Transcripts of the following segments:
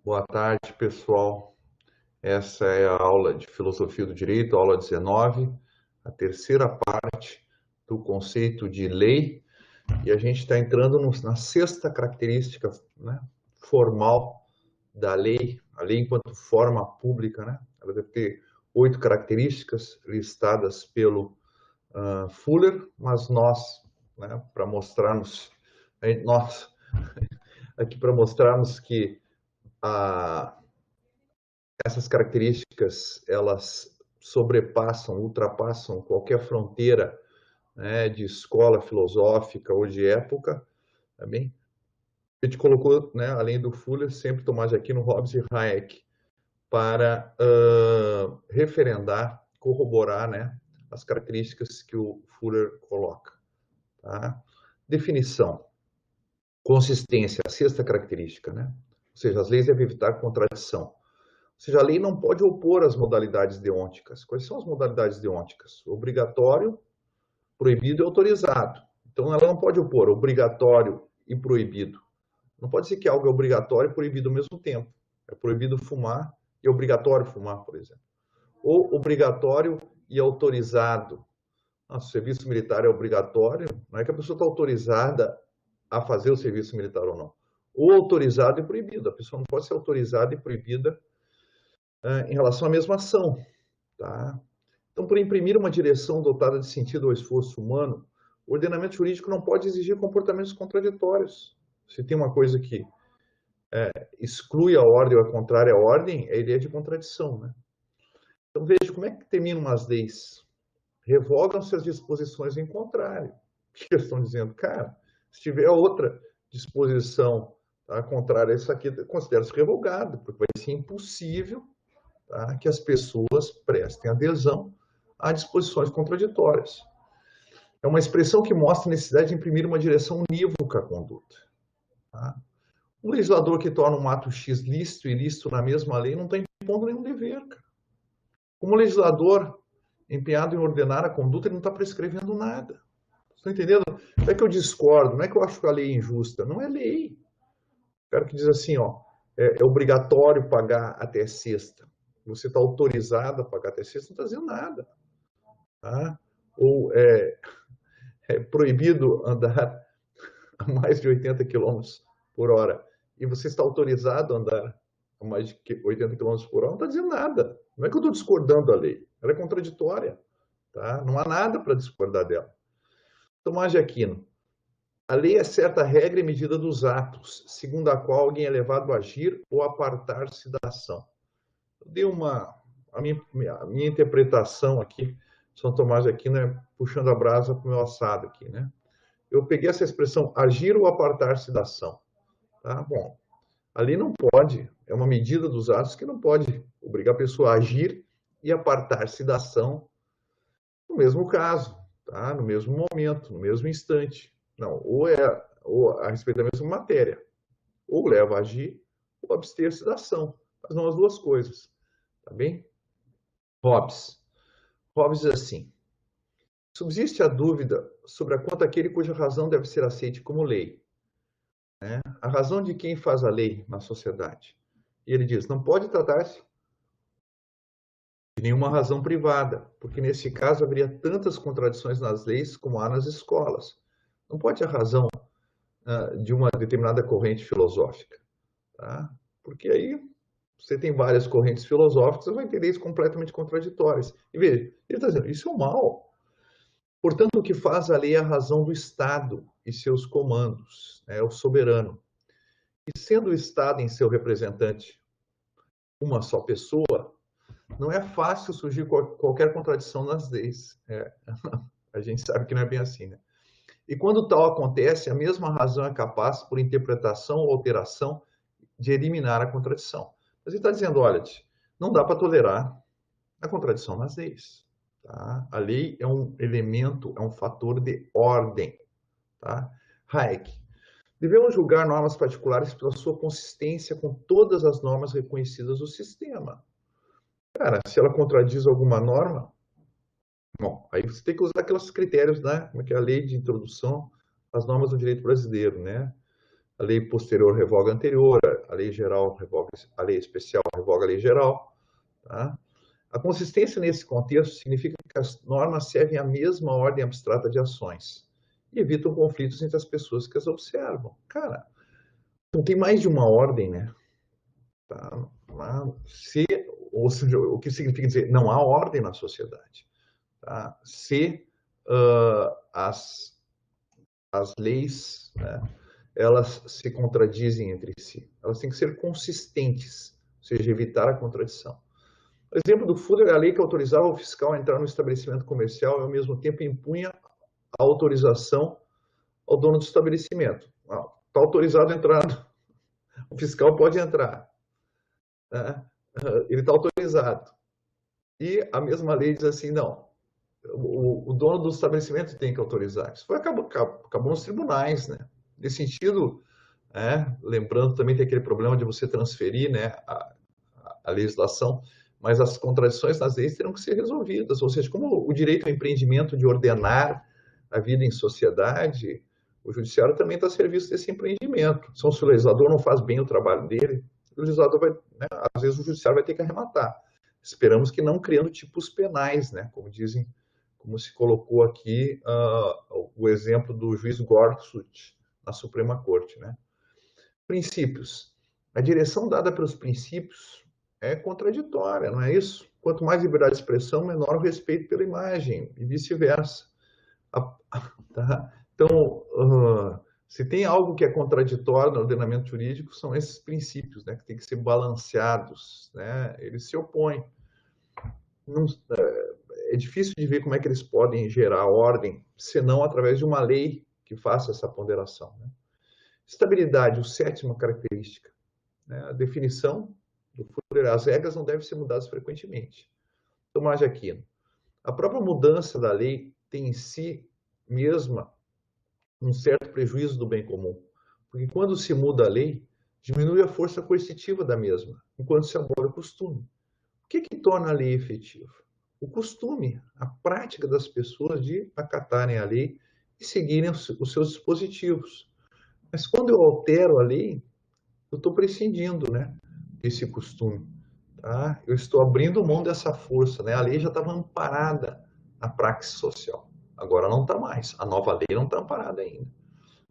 Boa tarde, pessoal. Essa é a aula de Filosofia do Direito, aula 19, a terceira parte do conceito de lei. E a gente está entrando na sexta característica, né, formal da lei, a lei enquanto forma pública, né? Ela deve ter 8 características listadas pelo Fuller, mas nós, né, para mostrarmos, nós aqui para mostrarmos que essas características, elas sobrepassam, ultrapassam qualquer fronteira, né, de escola filosófica ou de época, tá bem? A gente colocou, né, além do Fuller, sempre Tomás de Aquino, Hobbes e Hayek, para referendar, corroborar, né, as características que o Fuller coloca. Tá? Definição. Consistência, a sexta característica, né? Ou seja, as leis devem evitar contradição. Ou seja, a lei não pode opor as modalidades deônticas. Quais são as modalidades deônticas? Obrigatório, proibido e autorizado. Então, ela não pode opor obrigatório e proibido. Não pode ser que algo é obrigatório e proibido ao mesmo tempo. É proibido fumar e é obrigatório fumar, por exemplo. Ou obrigatório e autorizado. Nossa, o serviço militar é obrigatório, não é que a pessoa está autorizada a fazer o serviço militar ou não. Ou autorizado e proibido. A pessoa não pode ser autorizada e proibida em relação à mesma ação. Tá? Então, por imprimir uma direção dotada de sentido ao esforço humano, o ordenamento jurídico não pode exigir comportamentos contraditórios. Se tem uma coisa que exclui a ordem ou é contrária à ordem, é a ideia de contradição. Né? Então, veja como é que terminam as leis. Revogam-se as disposições em contrário. O que eles estão dizendo? Cara, se tiver outra disposição, tá, contrária a isso aqui, considera-se revogado, porque vai ser impossível, tá, que as pessoas prestem adesão a disposições contraditórias. É uma expressão que mostra a necessidade de imprimir uma direção unívoca à conduta. Tá? Um legislador que torna um ato X lícito e ilícito na mesma lei não está impondo nenhum dever. Cara. Como legislador empenhado em ordenar a conduta, ele não está prescrevendo nada. Estão entendendo? Não é que eu discordo, não é que eu acho que a lei é injusta. Não é lei. O cara que diz assim, ó, é obrigatório pagar até sexta. Você está autorizado a pagar até sexta, não está dizendo nada. Tá? Ou é proibido andar a mais de 80 km por hora e você está autorizado a andar a mais de 80 km por hora, não está dizendo nada. Não é que eu estou discordando da lei, ela é contraditória. Tá? Não há nada para discordar dela. Tomás de Aquino. A lei é certa regra e medida dos atos, segundo a qual alguém é levado a agir ou apartar-se da ação. Eu dei a minha interpretação aqui, São Tomás de Aquino, puxando a brasa para o meu assado aqui, né? Eu peguei essa expressão, agir ou apartar-se da ação. Tá? Bom, ali não pode, é uma medida dos atos que não pode obrigar a pessoa a agir e apartar-se da ação no mesmo caso, tá? No mesmo momento, no mesmo instante. Não, ou a respeito da mesma matéria. Ou leva a agir, ou abster-se da ação. Mas não as duas coisas. Tá bem? Hobbes. Hobbes diz assim: subsiste a dúvida sobre a quanto aquele cuja razão deve ser aceite como lei. Né? A razão de quem faz a lei na sociedade. E ele diz: não pode tratar-se de nenhuma razão privada, porque nesse caso haveria tantas contradições nas leis como há nas escolas. Não pode a razão de uma determinada corrente filosófica. Tá? Porque aí você tem várias correntes filosóficas, você vai entender isso completamente contraditórias. E veja, ele está dizendo, isso é o mal. Portanto, o que faz a lei é a razão do Estado e seus comandos, é o soberano. E sendo o Estado em seu representante uma só pessoa, não é fácil surgir qualquer contradição nas leis. A gente sabe que não é bem assim, né? E quando tal acontece, a mesma razão é capaz, por interpretação ou alteração, de eliminar a contradição. Mas ele está dizendo, olha, não dá para tolerar a contradição nas leis. Tá? A lei é um elemento, é um fator de ordem. Tá? Hayek. Devemos julgar normas particulares pela sua consistência com todas as normas reconhecidas do sistema. Cara, se ela contradiz alguma norma, bom, aí você tem que usar aqueles critérios, né? Como é que é a lei de introdução às normas do direito brasileiro, né? A lei posterior revoga a anterior, a lei geral revoga, a lei especial revoga a lei geral. Tá? A consistência nesse contexto significa que as normas servem à mesma ordem abstrata de ações e evitam conflitos entre as pessoas que as observam. Cara, não tem mais de uma ordem, né? Tá? Se, ou seja, o que significa dizer não há ordem na sociedade. Tá? Se as leis, né, elas se contradizem entre si. Elas têm que ser consistentes, ou seja, evitar a contradição. O exemplo do Fuller é a lei que autorizava o fiscal a entrar no estabelecimento comercial e, ao mesmo tempo, impunha a autorização ao dono do estabelecimento. Está autorizado a entrar, o fiscal pode entrar. Né? Ele está autorizado. E a mesma lei diz assim, não, o dono do estabelecimento tem que autorizar. Isso acabou nos tribunais, né? Nesse sentido, lembrando também tem aquele problema de você transferir, né, a legislação, mas as contradições nas leis terão que ser resolvidas. Ou seja, como o direito ao empreendimento de ordenar a vida em sociedade, o judiciário também está a serviço desse empreendimento. Então, se o legislador não faz bem o trabalho dele, o legislador vai, né, às vezes o judiciário vai ter que arrematar. Esperamos que não criando tipos penais, né, como dizem, como se colocou aqui o exemplo do juiz Gorsuch na Suprema Corte, né? Princípios. A direção dada pelos princípios é contraditória, não é isso? Quanto mais liberdade de expressão, menor o respeito pela imagem, e vice-versa. Tá? Então, se tem algo que é contraditório no ordenamento jurídico, são esses princípios, né, que têm que ser balanceados, né? Eles se opõem. Não, é difícil de ver como é que eles podem gerar ordem, senão através de uma lei que faça essa ponderação. Né? Estabilidade, a sétima característica. Né? A definição do Fuller, as regras não devem ser mudadas frequentemente. Tomás de Aquino. A própria mudança da lei tem em si mesma um certo prejuízo do bem comum, porque quando se muda a lei, diminui a força coercitiva da mesma, enquanto se abole o costume. O que torna a lei efetiva? O costume, a prática das pessoas de acatarem a lei e seguirem os seus dispositivos. Mas quando eu altero a lei, eu estou prescindindo, né, desse costume. Tá? Eu estou abrindo mão dessa força. Né? A lei já estava amparada na praxis social. Agora não está mais. A nova lei não está amparada ainda.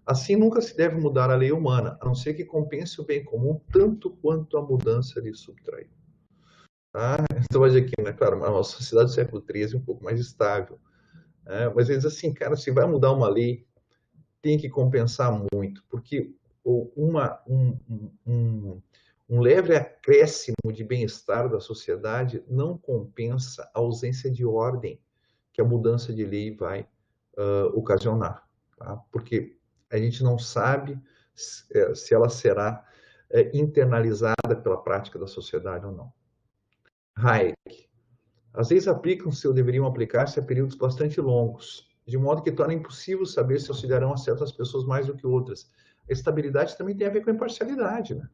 Assim, nunca se deve mudar a lei humana, a não ser que compense o bem comum tanto quanto a mudança lhe subtraiu. Tá? Então, aqui, né, claro, uma sociedade do século XIII um pouco mais estável. Mas eles assim, cara, se vai mudar uma lei, tem que compensar muito, porque um leve acréscimo de bem-estar da sociedade não compensa a ausência de ordem que a mudança de lei vai ocasionar. Tá? Porque a gente não sabe se ela será internalizada pela prática da sociedade ou não. Hayek. As leis aplicam-se ou deveriam aplicar-se a períodos bastante longos, de modo que torna impossível saber se auxiliarão a certas pessoas mais do que outras. A estabilidade também tem a ver com a imparcialidade, né?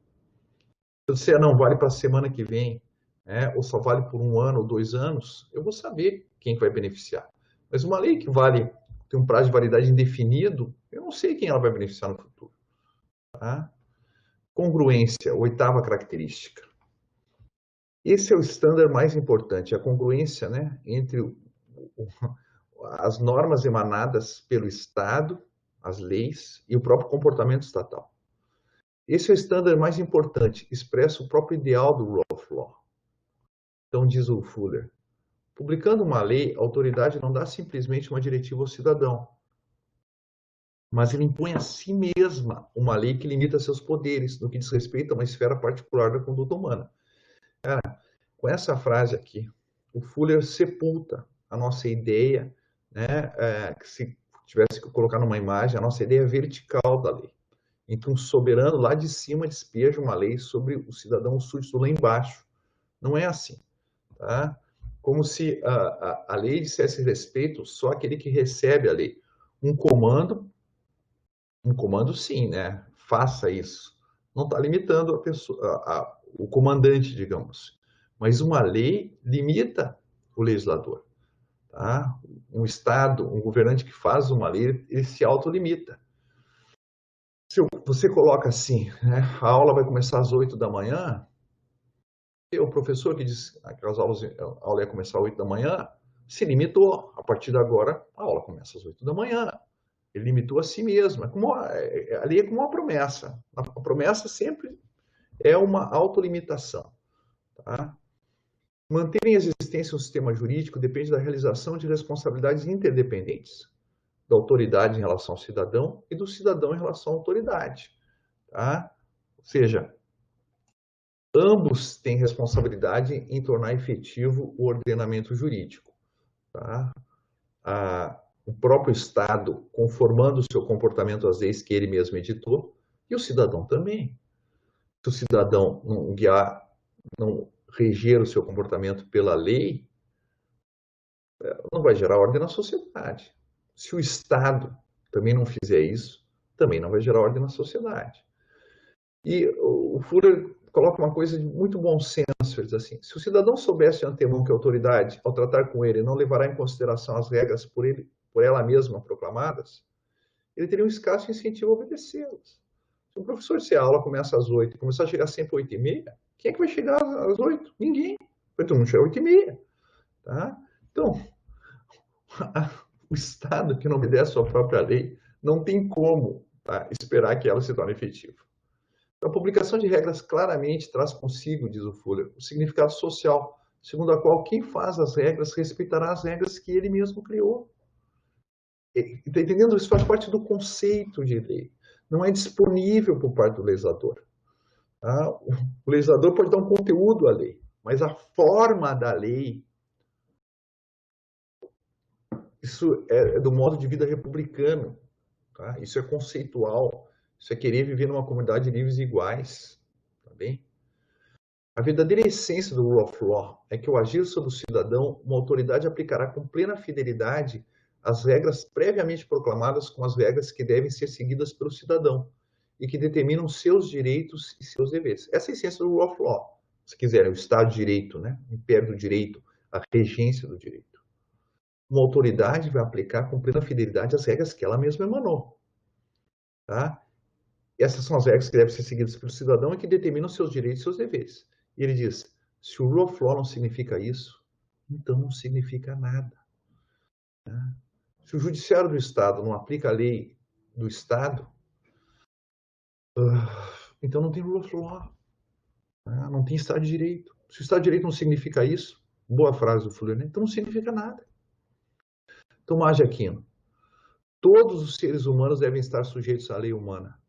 Se eu disser, não, vale para a semana que vem, né, ou só vale por 1 ano ou 2 anos, eu vou saber quem vai beneficiar. Mas uma lei que tem um prazo de validade indefinido, eu não sei quem ela vai beneficiar no futuro. Tá? Congruência, 8ª característica. Esse é o estándar mais importante, a congruência, né, entre as normas emanadas pelo Estado, as leis e o próprio comportamento estatal. Esse é o estándar mais importante, expressa o próprio ideal do rule of law. Então, diz o Fuller, publicando uma lei, a autoridade não dá simplesmente uma diretiva ao cidadão, mas ele impõe a si mesma uma lei que limita seus poderes no que diz respeito a uma esfera particular da conduta humana. Cara, com essa frase aqui, o Fuller sepulta a nossa ideia, né, que se tivesse que colocar numa imagem, a nossa ideia vertical da lei, em que um soberano lá de cima despeja uma lei sobre o cidadão súdito lá embaixo. Não é assim. Tá? Como se a lei dissesse respeito só àquele que recebe a lei. Um comando sim, né? Faça isso. Não está limitando a pessoa, o comandante, digamos. Mas uma lei limita o legislador. Tá? Um Estado, um governante que faz uma lei, ele se autolimita. Se você coloca assim, né, a aula vai começar às 8 da manhã, e o professor que disse que a aula ia começar às 8 da manhã, se limitou. A partir de agora, a aula começa às 8 da manhã. Ele limitou a si mesmo. Ali é como uma promessa. A promessa sempre é uma autolimitação. Tá? Manter em existência um sistema jurídico depende da realização de responsabilidades interdependentes, da autoridade em relação ao cidadão e do cidadão em relação à autoridade. Tá? Ou seja, ambos têm responsabilidade em tornar efetivo o ordenamento jurídico. Tá? O próprio Estado conformando o seu comportamento às leis que ele mesmo editou, e o cidadão também. Se o cidadão não guiar, não reger o seu comportamento pela lei, não vai gerar ordem na sociedade. Se o Estado também não fizer isso, também não vai gerar ordem na sociedade. E o Fuller coloca uma coisa de muito bom senso, ele diz assim, se o cidadão soubesse de antemão que a autoridade, ao tratar com ele, não levará em consideração as regras por ela mesma proclamadas, ele teria um escasso incentivo a obedecê-las. Se o professor disser a aula começa às 8 e começar a chegar sempre às 8h30, quem é que vai chegar às 8? Ninguém. Vai todo mundo chegar às 8h30. Tá? Então, o Estado que não obedece a sua própria lei não tem como, tá, esperar que ela se torne efetiva. A publicação de regras claramente traz consigo, diz o Fuller, o significado social, segundo a qual quem faz as regras respeitará as regras que ele mesmo criou. Está entendendo? Isso faz parte do conceito de lei. Não é disponível por parte do legislador. Tá? O legislador pode dar um conteúdo à lei, mas a forma da lei, isso é do modo de vida republicano. Tá? Isso é conceitual. Isso é querer viver numa comunidade de livres e iguais. Tá bem? A verdadeira essência do rule of law é que, ao agir sobre o cidadão, uma autoridade aplicará com plena fidelidade as regras previamente proclamadas como as regras que devem ser seguidas pelo cidadão e que determinam seus direitos e seus deveres. Essa é a essência do rule of law. Se quiserem, o Estado de Direito, né? O império do direito, a regência do direito. Uma autoridade vai aplicar com plena fidelidade as regras que ela mesma emanou. Tá? Essas são as regras que devem ser seguidas pelo cidadão e que determinam seus direitos e seus deveres. E ele diz, se o rule of law não significa isso, então não significa nada. Tá? Se o judiciário do Estado não aplica a lei do Estado, então não tem rule of law. Não tem Estado de Direito. Se o Estado de Direito não significa isso, boa frase do Fuller, né? Então não significa nada. Tomás de Aquino. Todos os seres humanos devem estar sujeitos à lei humana.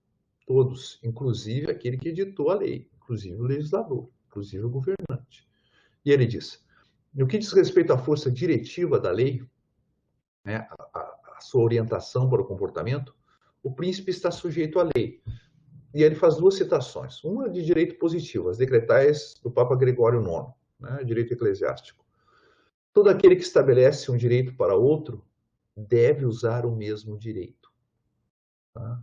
Todos, inclusive aquele que editou a lei, inclusive o legislador, inclusive o governante. E ele diz, no que diz respeito à força diretiva da lei, né, a sua orientação para o comportamento, o príncipe está sujeito à lei. E ele faz duas citações, uma de direito positivo, as decretais do Papa Gregório IX, né, direito eclesiástico. Todo aquele que estabelece um direito para outro deve usar o mesmo direito. Tá?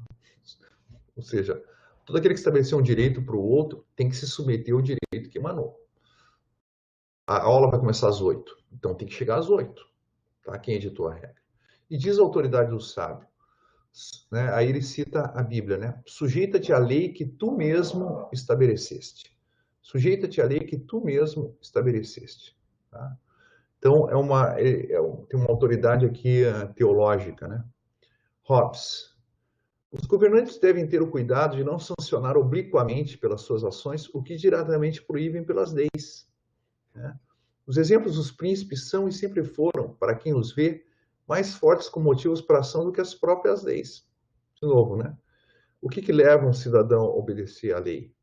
Ou seja, todo aquele que estabeleceu um direito para o outro tem que se submeter ao direito que emanou. A aula vai começar às 8, então tem que chegar às 8. Tá? Quem editou a regra? E diz a autoridade do sábio, né? Aí ele cita a Bíblia, né? Sujeita-te à lei que tu mesmo estabeleceste. Sujeita-te à lei que tu mesmo estabeleceste. Tá? Então, tem uma autoridade aqui teológica, né? Hobbes. Os governantes devem ter o cuidado de não sancionar obliquamente pelas suas ações o que diretamente proíbem pelas leis. Né? Os exemplos dos príncipes são e sempre foram, para quem os vê, mais fortes com motivos para a ação do que as próprias leis. De novo, né? O que leva um cidadão a obedecer à lei?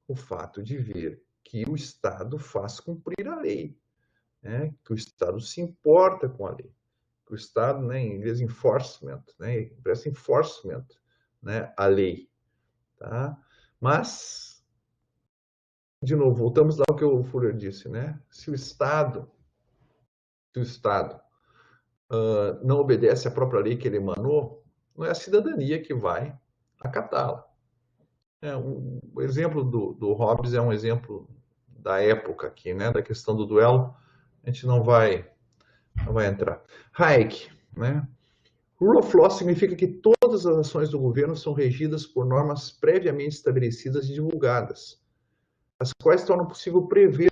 O fato de ver que o Estado faz cumprir a lei, né? Que o Estado se importa com a lei, que o Estado, né, em inglês, enforcement, né, presta enforcement, né, a lei. Tá? Mas, de novo, voltamos lá ao que o Fuller disse, né? Se o Estado não obedece à própria lei que ele emanou, não é a cidadania que vai acatá-la. O exemplo do Hobbes é um exemplo da época aqui, né? Da questão do duelo. A gente não vai entrar. Hayek, né? Rule of Law significa que todas as ações do governo são regidas por normas previamente estabelecidas e divulgadas, as quais tornam possível prever,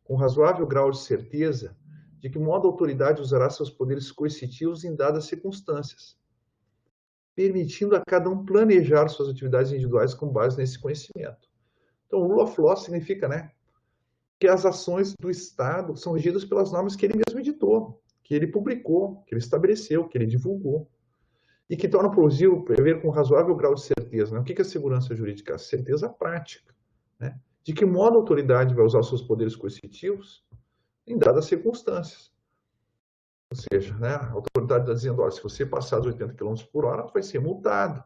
com razoável grau de certeza, de que modo a autoridade usará seus poderes coercitivos em dadas circunstâncias, permitindo a cada um planejar suas atividades individuais com base nesse conhecimento. Então, Rule of Law significa, né, que as ações do Estado são regidas pelas normas que ele mesmo editou, que ele publicou, que ele estabeleceu, que ele divulgou, e que torna possível prever com razoável grau de certeza. Né? O que é segurança jurídica? A certeza prática. Né? De que modo a autoridade vai usar os seus poderes coercitivos em dadas circunstâncias. Ou seja, né, a autoridade está dizendo, olha, se você passar dos 80 km por hora, vai ser multado.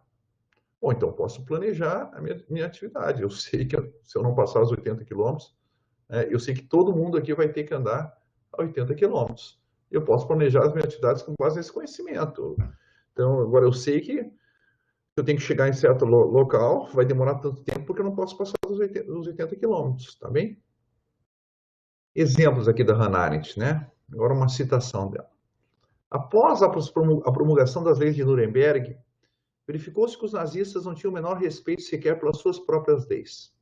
Ou então posso planejar a minha atividade. Eu sei que se eu não passar os 80 km, eu sei que todo mundo aqui vai ter que andar a 80 km. Eu posso planejar as minhas atividades com base nesse conhecimento. Então, agora eu sei que eu tenho que chegar em certo local, vai demorar tanto tempo porque eu não posso passar dos 80 quilômetros, tá bem? Exemplos aqui da Hannah Arendt, né? Agora uma citação dela. Após a promulgação das leis de Nuremberg, verificou-se que os nazistas não tinham o menor respeito sequer pelas suas próprias leis.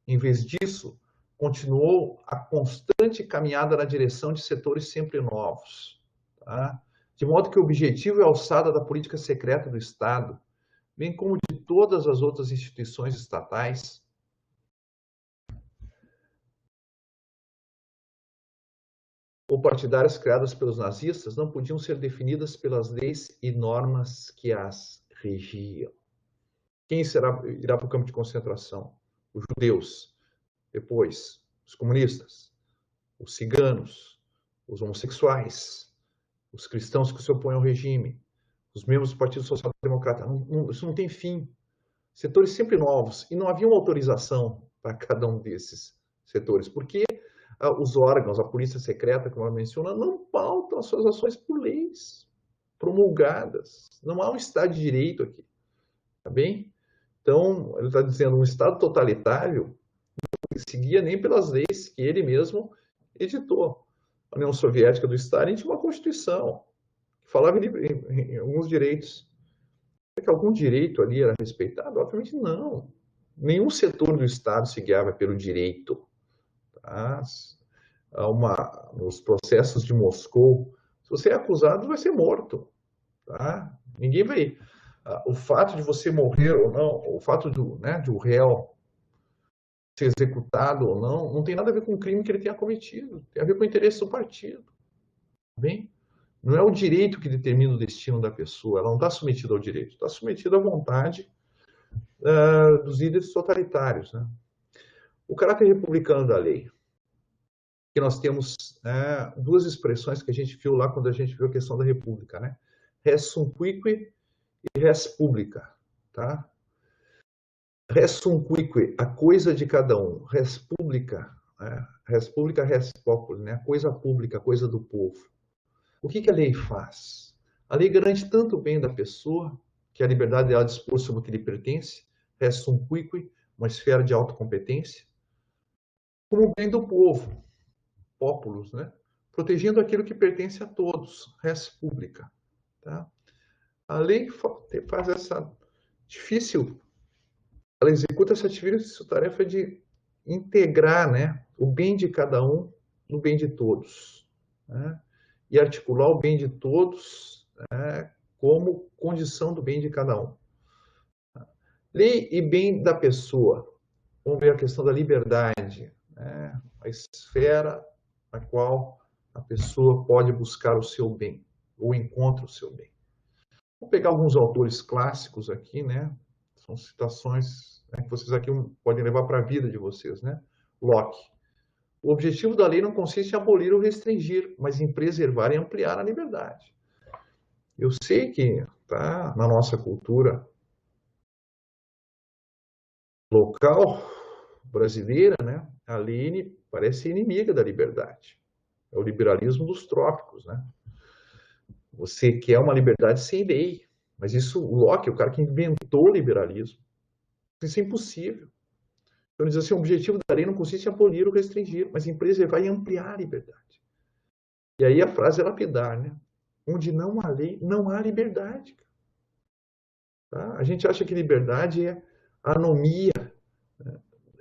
Em vez disso, continuou a constante caminhada na direção de setores sempre novos, tá? De modo que o objetivo e a alçada da política secreta do Estado, bem como de todas as outras instituições estatais, ou partidárias criadas pelos nazistas, não podiam ser definidas pelas leis e normas que as regiam. Quem irá para o campo de concentração? Os judeus. Depois, os comunistas, os ciganos, os homossexuais, os cristãos que se opõem ao regime, os membros do Partido Social Democrata. Isso não tem fim. Setores sempre novos. E não havia uma autorização para cada um desses setores. Porque os órgãos, a polícia secreta, como ela menciona, não pautam as suas ações por leis promulgadas. Não há um Estado de Direito aqui. Tá bem? Então, ele está dizendo, um Estado totalitário não seguia nem pelas leis que ele mesmo editou. A União Soviética do Stalin tinha uma Constituição que falava em alguns direitos. Será que algum direito ali era respeitado? Obviamente não. Nenhum setor do Estado se guiava pelo direito. Tá? Nos processos de Moscou, se você é acusado, vai ser morto. Tá? Ninguém vai... O fato de você morrer ou não, o fato de o réu ser executado ou não tem nada a ver com o crime que ele tenha cometido. Tem a ver com o interesse do partido. Bem? Não é o direito que determina o destino da pessoa. Ela não está submetida ao direito. Está submetida à vontade dos líderes totalitários. Né? O caráter republicano da lei. Que nós temos duas expressões que a gente viu lá quando a gente viu a questão da república. Né? Res sumquique e res publica. Tá? Res sumquique, a coisa de cada um. Res publica, res publica, res populi, né? A coisa pública, a coisa do povo. O que a lei faz? A lei garante tanto o bem da pessoa, que a liberdade dela dispor sobre o que lhe pertence, res sumquique, uma esfera de autocompetência, como o bem do povo, populus, né? Protegendo aquilo que pertence a todos, res publica. Tá? A lei faz essa difícil, ela executa essa difícil tarefa de integrar, né, o bem de cada um no bem de todos. Né? E articular o bem de todos como condição do bem de cada um. Lei e bem da pessoa. Vamos ver a questão da liberdade, né? A esfera na qual a pessoa pode buscar o seu bem, ou encontra o seu bem. Vou pegar alguns autores clássicos aqui, né? São citações que vocês aqui podem levar para a vida de vocês, né? Locke. O objetivo da lei não consiste em abolir ou restringir, mas em preservar e ampliar a liberdade. Eu sei que na nossa cultura local brasileira, né, a lei parece inimiga da liberdade. É o liberalismo dos trópicos, né? Você quer uma liberdade sem lei, mas isso, o Locke, o cara que inventou o liberalismo, isso é impossível. Então, ele diz assim, o objetivo da lei não consiste em abolir ou restringir, mas em preservar e ampliar a liberdade. E aí a frase é lapidar, né? onde não há lei, não há liberdade. Tá? A gente acha que liberdade é anomia.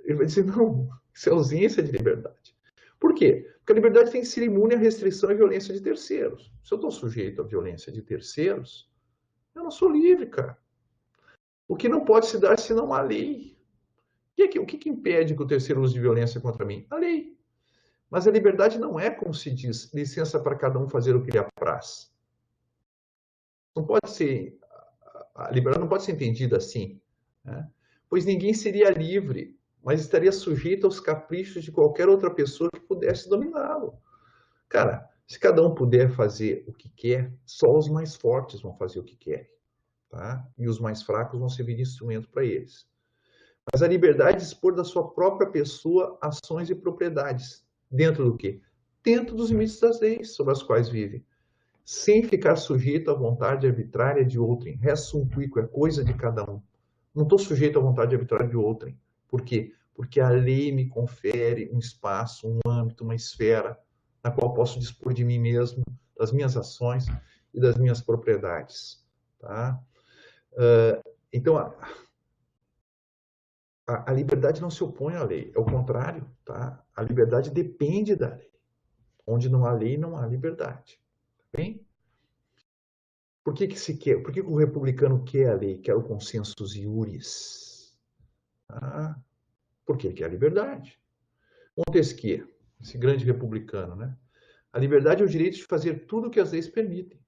Ele vai dizer, não, isso é ausência de liberdade. Por quê? Porque a liberdade tem que ser imune à restrição e violência de terceiros. Se eu estou sujeito à violência de terceiros, eu não sou livre, cara. O que não pode se dar se não há lei. O que impede que o terceiro use de violência contra mim? A lei. Mas a liberdade não é, como se diz, licença para cada um fazer o que lhe apraz. Não pode ser, a liberdade não pode ser entendida assim, né? Pois ninguém seria livre, mas estaria sujeito aos caprichos de qualquer outra pessoa que pudesse dominá-lo. Cara, se cada um puder fazer o que quer, só os mais fortes vão fazer o que querem, tá? E os mais fracos vão servir de instrumento para eles. Mas a liberdade de dispor da sua própria pessoa ações e propriedades. Dentro do quê? Dentro dos limites das leis sobre as quais vive. Sem ficar sujeito à vontade arbitrária de outrem. Res suntuico, é coisa de cada um. Não estou sujeito à vontade arbitrária de outrem. Por quê? Porque a lei me confere um espaço, um âmbito, uma esfera na qual posso dispor de mim mesmo, das minhas ações e das minhas propriedades. Tá? Então, a liberdade não se opõe à lei, é o contrário, tá? A liberdade depende da lei. Onde não há lei, não há liberdade. Tá bem? Por que se quer? Por que o republicano quer a lei, quer o consensus iuris? Ah, porque ele quer a liberdade. Montesquieu, esse grande republicano, né? A liberdade é o direito de fazer tudo o que as leis permitem.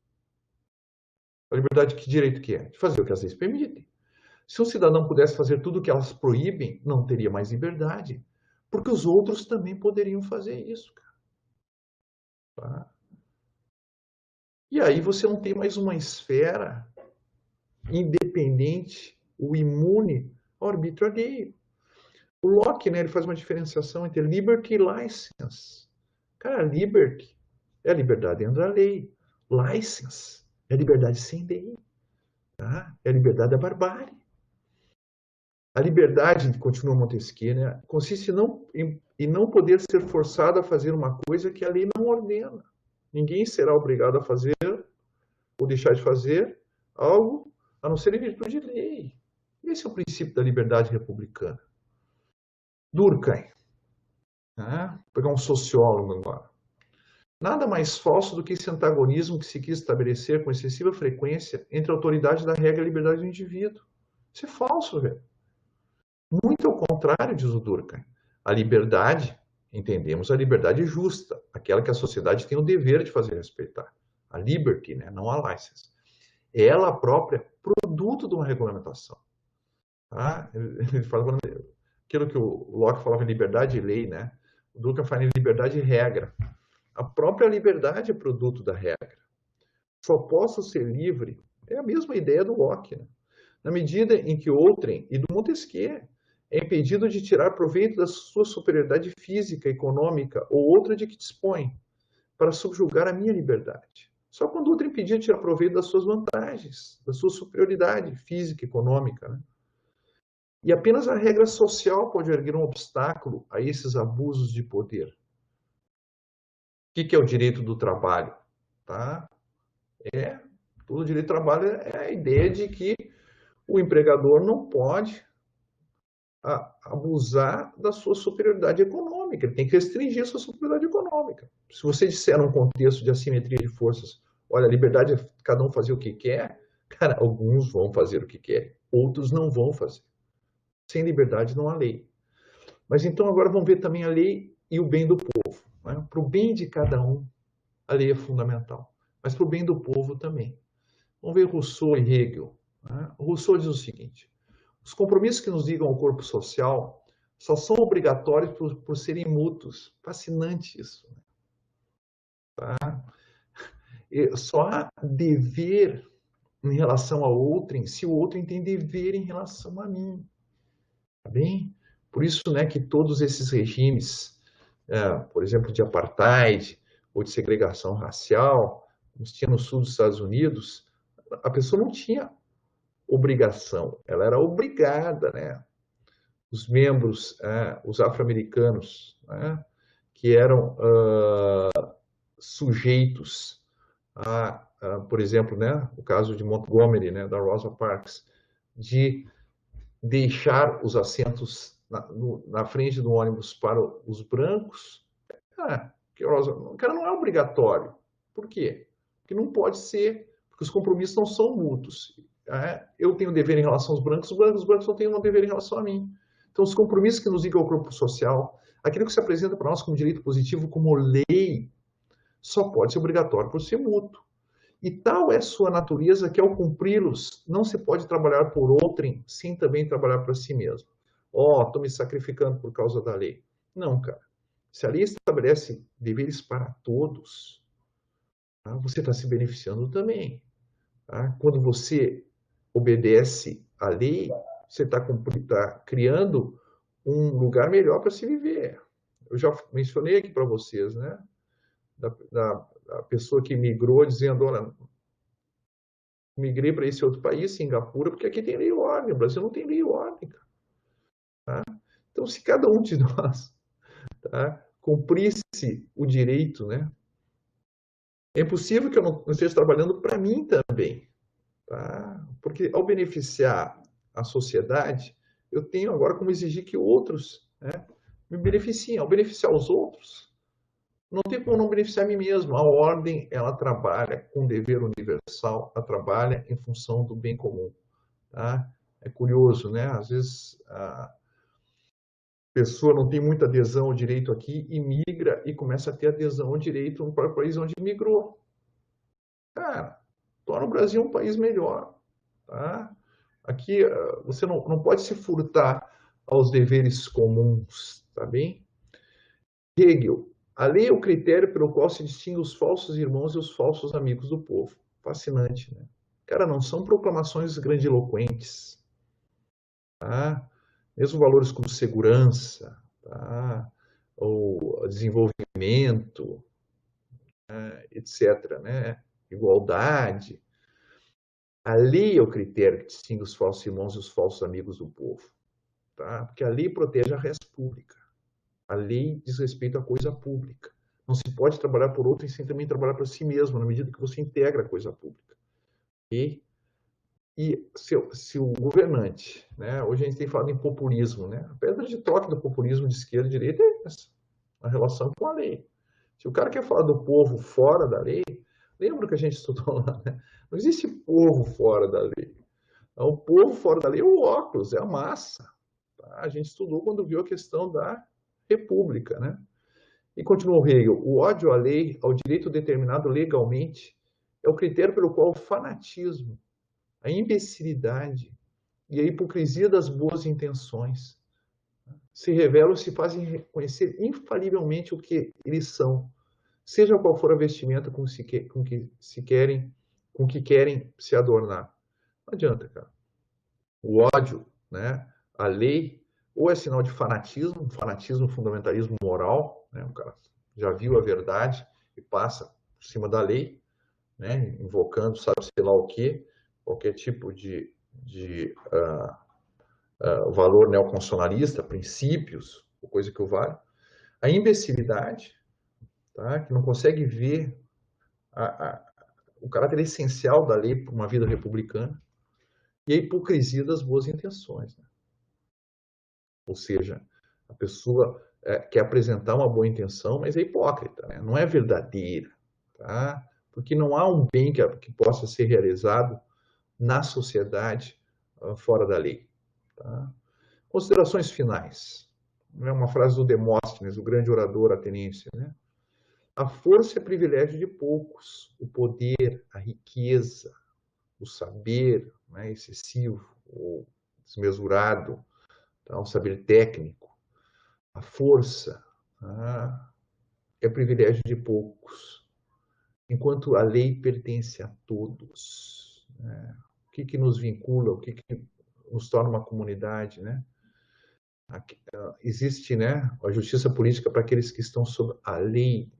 A liberdade, que direito que é? De fazer o que as leis permitem. Se um cidadão pudesse fazer tudo o que elas proíbem, não teria mais liberdade. Porque os outros também poderiam fazer isso, cara. Tá? E aí você não tem mais uma esfera independente, o imune ao arbítrio alheio. O Locke, né, ele faz uma diferenciação entre liberty e license. Cara, liberty é a liberdade dentro da lei. License é a liberdade sem lei. Tá? É a liberdade da barbárie. A liberdade, continua Montesquieu, né, consiste em não poder ser forçado a fazer uma coisa que a lei não ordena. Ninguém será obrigado a fazer ou deixar de fazer algo a não ser em virtude de lei. Esse é o princípio da liberdade republicana. Durkheim, né? Vou pegar um sociólogo agora. Nada mais falso do que esse antagonismo que se quis estabelecer com excessiva frequência entre a autoridade da regra e a liberdade do indivíduo. Isso é falso, velho. Muito ao contrário, diz o Durkheim. A liberdade, entendemos a liberdade justa, aquela que a sociedade tem o dever de fazer respeitar. A liberty, né? Não a license. É ela própria produto de uma regulamentação. Tá? Ele fala aquilo que o Locke falava em liberdade e lei, né? O Durkheim fala em liberdade e regra. A própria liberdade é produto da regra. Só posso ser livre, é a mesma ideia do Locke, né? Na medida em que outrem, e do Montesquieu, é impedido de tirar proveito da sua superioridade física, econômica ou outra de que dispõe, para subjugar a minha liberdade. Só quando outro é impedido de tirar proveito das suas vantagens, da sua superioridade física, econômica, né? E apenas a regra social pode erguer um obstáculo a esses abusos de poder. O que é o direito do trabalho? Tá? Todo direito do trabalho é a ideia de que o empregador não pode abusar da sua superioridade econômica. Ele tem que restringir a sua superioridade econômica. Se você disser num contexto de assimetria de forças, olha, a liberdade é cada um fazer o que quer, cara, alguns vão fazer o que querem, outros não vão fazer. Sem liberdade não há lei. Mas então agora vamos ver também a lei e o bem do povo. Né? Para o bem de cada um, a lei é fundamental. Mas para o bem do povo também. Vamos ver Rousseau e Hegel. Né? Rousseau diz o seguinte: os compromissos que nos ligam ao corpo social só são obrigatórios por serem mútuos. Fascinante isso. Tá? Só há dever em relação a outrem se o outrem tem dever em relação a mim. Tá bem? Por isso, né, que todos esses regimes, por exemplo, de apartheid ou de segregação racial, como tinha no sul dos Estados Unidos, a pessoa não tinha obrigação, ela era obrigada, né? Os membros, os afro-americanos, que eram sujeitos a por exemplo, né, o caso de Montgomery, né, da Rosa Parks, de deixar os assentos na frente do ônibus para os brancos, cara, não é obrigatório. Por quê? Porque não pode ser, porque os compromissos não são mútuos. Eu tenho um dever em relação aos brancos, os brancos não têm um dever em relação a mim. Então, os compromissos que nos ligam ao grupo social, aquilo que se apresenta para nós como direito positivo, como lei, só pode ser obrigatório por ser mútuo. E tal é sua natureza que, ao cumpri-los, não se pode trabalhar por outrem sem também trabalhar para si mesmo. Estou me sacrificando por causa da lei. Não, cara. Se a lei estabelece deveres para todos, tá? Você está se beneficiando também. Tá? Quando você obedece à lei, você está criando um lugar melhor para se viver. Eu já mencionei aqui para vocês, né? Da pessoa que migrou dizendo, olha, migrei para esse outro país, Singapura, porque aqui tem lei e ordem, o Brasil não tem lei e ordem. Tá? Então, se cada um de nós, tá, cumprisse o direito, né, é impossível que eu não esteja trabalhando para mim também. Tá? Porque ao beneficiar a sociedade, eu tenho agora como exigir que outros, né, me beneficiem. Ao beneficiar os outros, não tem como não beneficiar a mim mesmo. A ordem, ela trabalha com dever universal, ela trabalha em função do bem comum. Tá? É curioso, né? Às vezes a pessoa não tem muita adesão ao direito aqui e migra e começa a ter adesão ao direito no próprio país onde migrou. Cara, torna o Brasil um país melhor. Tá? Aqui você não pode se furtar aos deveres comuns, tá bem? Hegel, a lei é o critério pelo qual se distingue os falsos irmãos e os falsos amigos do povo. Fascinante, né? Cara, não são proclamações grandiloquentes, tá? Mesmo valores como segurança, tá? Ou desenvolvimento, né? Etc., né? Igualdade. A lei é o critério que distingue os falsos irmãos e os falsos amigos do povo, tá? Porque a lei protege a res pública. A lei diz respeito à coisa pública. Não se pode trabalhar por outro sem também trabalhar para si mesmo, na medida que você integra a coisa pública. E se o governante, né, hoje a gente tem falado em populismo, né, a pedra de toque do populismo de esquerda e direita é essa, a relação com a lei. Se o cara quer falar do povo fora da lei, lembra que a gente estudou lá, né? Não existe povo fora da lei. O povo fora da lei é o óculos, é a massa. Tá? A gente estudou quando viu a questão da república, né? E continuou Hegel, o ódio à lei, ao direito determinado legalmente, é o critério pelo qual o fanatismo, a imbecilidade e a hipocrisia das boas intenções se revelam e se fazem reconhecer infalivelmente o que eles são, seja qual for a vestimenta com que querem se adornar. Não adianta, cara. O ódio, né, a lei, ou é sinal de fanatismo, fundamentalismo moral, né, o cara já viu a verdade e passa por cima da lei, né, invocando sabe-se lá o quê, qualquer tipo de valor neoconstitucionalista, princípios, coisa que o vale. A imbecilidade, tá, que não consegue ver o caráter essencial da lei para uma vida republicana, e a hipocrisia das boas intenções. Né? Ou seja, a pessoa quer apresentar uma boa intenção, mas é hipócrita, né? Não é verdadeira. Tá? Porque não há um bem que possa ser realizado na sociedade fora da lei. Tá? Considerações finais. É uma frase do Demóstenes, o grande orador ateniense. Né? A força é privilégio de poucos, o poder, a riqueza, o saber, né, excessivo ou desmesurado, tá, o saber técnico, a força, é privilégio de poucos, enquanto a lei pertence a todos. Né? O que nos vincula, o que nos torna uma comunidade, né? Existe, né, a justiça política para aqueles que estão sob a lei.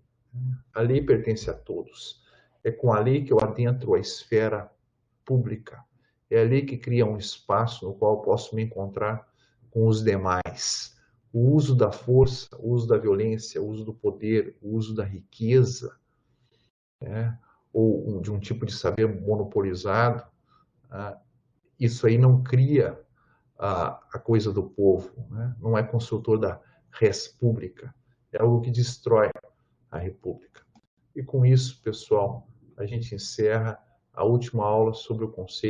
A lei pertence a todos. É com a lei que eu adentro a esfera pública. É a lei que cria um espaço no qual eu posso me encontrar com os demais. O uso da força, o uso da violência, o uso do poder, o uso da riqueza, né? ou de um tipo de saber monopolizado, isso aí não cria a coisa do povo, né? Não é construtor da res pública, é algo que destrói a república. E com isso, pessoal, a gente encerra a última aula sobre o conceito